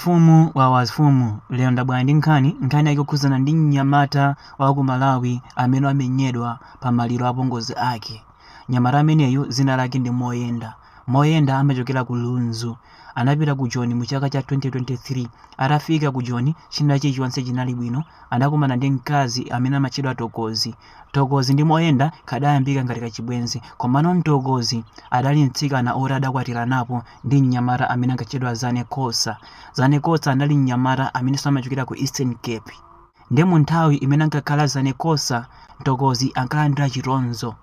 Mfumu wa wafumu lero ndabwera ndi nkhani yakukhudzana ndi mnyamata wa ku Malawi amene amenyedwa pa maliro apongozi ake. Mnyamata ameneyu dzina lake ndi Moyenda. Moyenda amachokera ku Lunzu. Anapita ku Joni mu chaka cha 2023. Atafika ku Joni china chilichonse chinali bwino, anakumana ndi mkazi amene amatchedwa Tokozi. Tokozi ndi Moyenda kadayambika ngati kachibwenzi, komano Tokozi adali mtsikana oti adakwatiranapo ndi mnyamata amene ankatchedwa Zane Khosa. Zane Khosa anali mnyamata amene samachokera ku Eastern Cape. Ndi mu nthawi imene ankakhala Zane Khosa, Tokozi ankalandira chitonzo,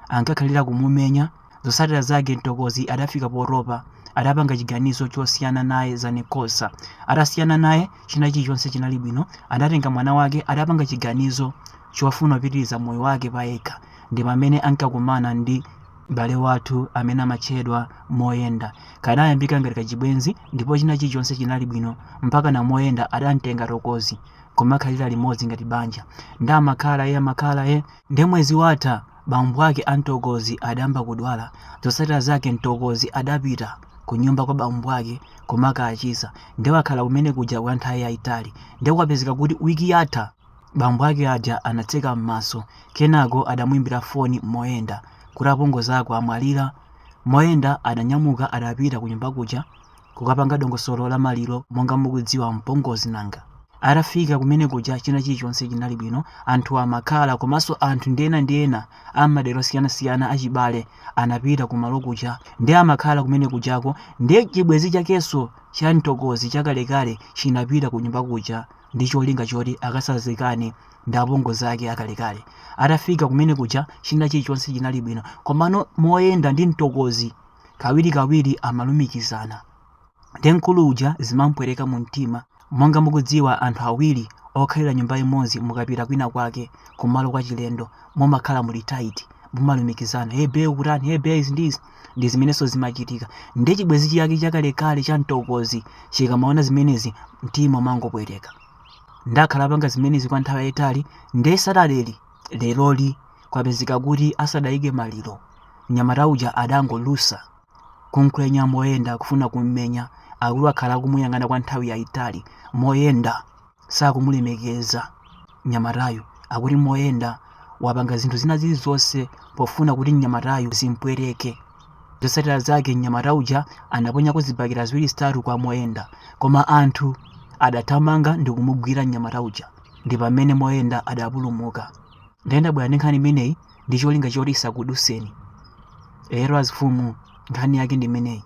ankakhalira kumumenya. Zotsatira zake Tokozi adafika poropa, adapanga chiganizo chosiyana naye Zane Khosa. Atasiyana naye china chilichonse chinali bwino, adatenga mwana wake adapanga chiganizo chofuna kupitiriza moyo wake payekha. Ndi pamene ankakumana ndi m'bale wathu amene amatchedwa Moyenda. Kadayambika ngati kachibwenzi ndipo china chilichonse chinali bwino mpaka na Moyenda adamtenga Tokozi kumakhalira limodzi ngati banja. Ndi amakhala ye ndi mwezi watha bambo ake Tokozi adayamba kudwala. Zotsatira zake Tokozi adapita ku nyumba kwa bambo ake kumakachiza, ndi wakhala kumene kuja kwa nthawi yayitali. Ndi kwapezeka kuti wiki yatha bambo ake aja anatseka m'maso, kenako adamuimbira foni Moyenda kuti apongozi ako amwalira. Moyenda adanyamuka adapita ku nyumba kuja kukapanga dongosolo la maliro monga mukudziwa mpongozi nanga. Atafika kumene kuja china chilichonse chinali bwino, anthu amakhala komanso anthu ndi ena amadera osiyanasiyana achibale anapita kumalo kuja ndi amakhala kumene kujako. Ndi chibwenzi chakenso cha Tokozi chakalekale chinapita ku nyumba kuja ndi cholinga choti akasazikane ndi apongozi ake akalekale. Atafika kumene kuja china chilichonse chinali bwino, komano Moyenda ndi Tokozi kawirikawiri amalumikizana. Ndi mkulu uja zimampwereka mu mtima. Monga mukudziwa anthu awiri okhalira nyumba imodzi mukapita kwina kwake kumalo kwa chilendo mumakhala muli tight, mumalumikizana, hebe ukutani, hebe izi ndi zimenenso zimachitika. Ndi chibwenzi chake chakalekale cha Tokozi chikamaona zimenezi mtima umangopweteka. Ndakhala panga zimenezi kwa nthawi yayitali, ndi sadaleli leroli kwapezeka kuti asadayike maliro mnyamata uja adangolusa kunkwenya Moyenda kufuna kummenya. Akulu akhala kumuyang'ana kwa nthawi yayitali. Moyenda sakumulemekeza mnyamatayo, akuti Moyenda wapanga zinthu zina zilizonse pofuna kuti mnyamatayo zimpwereke. Zotsatira zake mnyamata uja anaponyako zibakera ziwiri zitatu kwa Moyenda, koma anthu adathamanga ndi kumugwira mnyamata uja. Ndi pamene Moyenda adapulumuka. Ndabwera ndi nkhani imeneyi ndi cholinga choti isakuduseni. Ero azifumu nkhani yake ndi imeneyi.